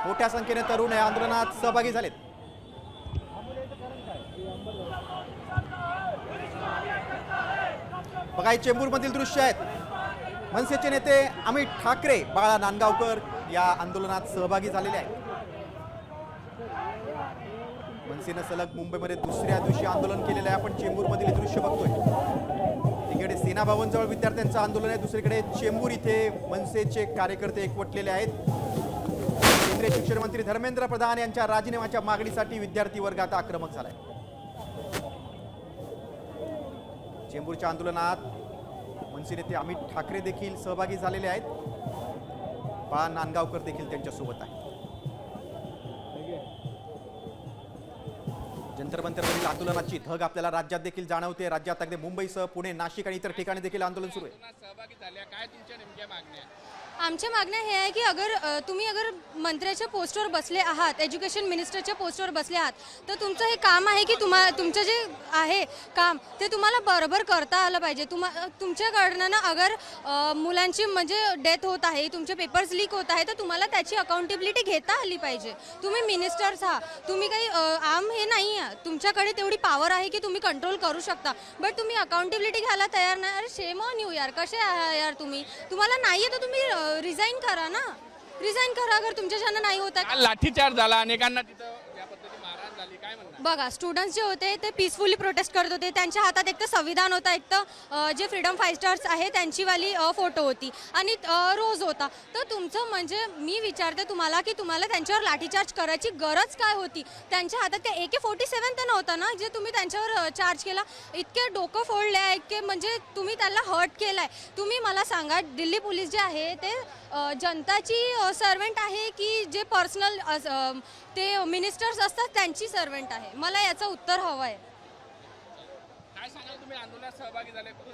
मोठ्या संख्येने तरुण या आंदोलनात सहभागी झालेत। बघा हे चेंबूरमधील दृश्य आहेत। मनसेचे नेते अमित ठाकरे, बाळा नांदगावकर या आंदोलनात सहभागी झालेले आहेत। मनसेनं सलग मुंबईमध्ये दुसऱ्या दिवशी आंदोलन केलेलं आहे। आपण चेंबूरमधील दृश्य बघतोय। एकीकडे सेना भवनजवळ विद्यार्थ्यांचं आंदोलन आहे, दुसरीकडे चेंबूर इथे मनसेचे कार्यकर्ते एकवटलेले आहेत। केंद्रीय शिक्षण मंत्री धर्मेंद्र प्रधान यांच्या राजीनाम्याच्या मागणीसाठी विद्यार्थी वर्ग आता आक्रमक झालाय। चेंबूरच्या आंदोलनात मनसे नेते अमित ठाकरे देखील सहभागी झालेले आहेत। बाळा नांदगावकर देखील त्यांच्यासोबत आहे। जंतर मंतरवरील आंदोलनाची धग आपल्याला राज्यात देखील जाणवते। राज्यात अगदी मुंबईसह पुणे, नाशिक आणि इतर ठिकाणी देखील आंदोलन सुरू आहे। सहभागी झाल्या, काय तुमच्या नेमक्या मागण्या? आमच्या मागण्या हे आहे की तुम्ही मंत्र्याच्या पोस्टवर बसले आहात, एज्युकेशन मिनिस्टरच्या पोस्टवर बसले आहात, तर तुमचं हे काम आहे की तुमचं जे आहे काम ते तुम्हाला बरोबर करता आलं पाहिजे। तुमच्याकडनं अगर मुलांची म्हणजे डेथ होत आहे, तुमचे पेपर्स लीक होत आहे, तर तुम्हाला त्याची अकाउंटेबिलिटी घेता आली पाहिजे। तुम्ही मिनिस्टर्स आहात, तुम्ही काही आम हे नाही आहे, तुमच्याकडे तेवढी पॉवर आहे की तुम्ही कंट्रोल करू शकता, बट तुम्ही अकाउंटेबिलिटी घ्यायला तयार नाही। अरे शेम ऑन यू यार, कसे आहे यार तुम्ही? तुम्हाला नाही आहे तर तुम्ही रिझाईन करा ना, रिझाईन करा अगर तुमच्याच्यानं नाही होत आहे। लाठीचार्ज झाला, अनेकांना तिथं या पद्धती मारहाण झाली, काय म्हणणार? बघा स्टुडंट्स जे होते ते पीसफुली प्रोटेस्ट करत होते। त्यांच्या हातात एक तर संविधान होता, एक तर जे फ्रीडम फायटर्स आहे त्यांची वाली फोटो होती आणि रोज होता। तर तुमचं म्हणजे मी विचारते तुम्हाला की तुम्हाला त्यांच्यावर लाठीचार्ज करायची गरज काय होती? त्यांच्या हातात ते AK-47 तर नव्हता ना जे तुम्ही त्यांच्यावर चार्ज केला? इतके डोकं फोडले आहे, इतके म्हणजे तुम्ही त्यांना हर्ट केलाय। तुम्ही मला सांगा, दिल्ली पोलीस जे आहे ते जनताची सर्वंट आहे की जे पर्सनल ते मिनिस्टर्स असतात त्यांची सर्वंट आहे? मला याचं उत्तर हवं आहे। काय सांगाल, तुम्ही आंदोलनात सहभागी झाले?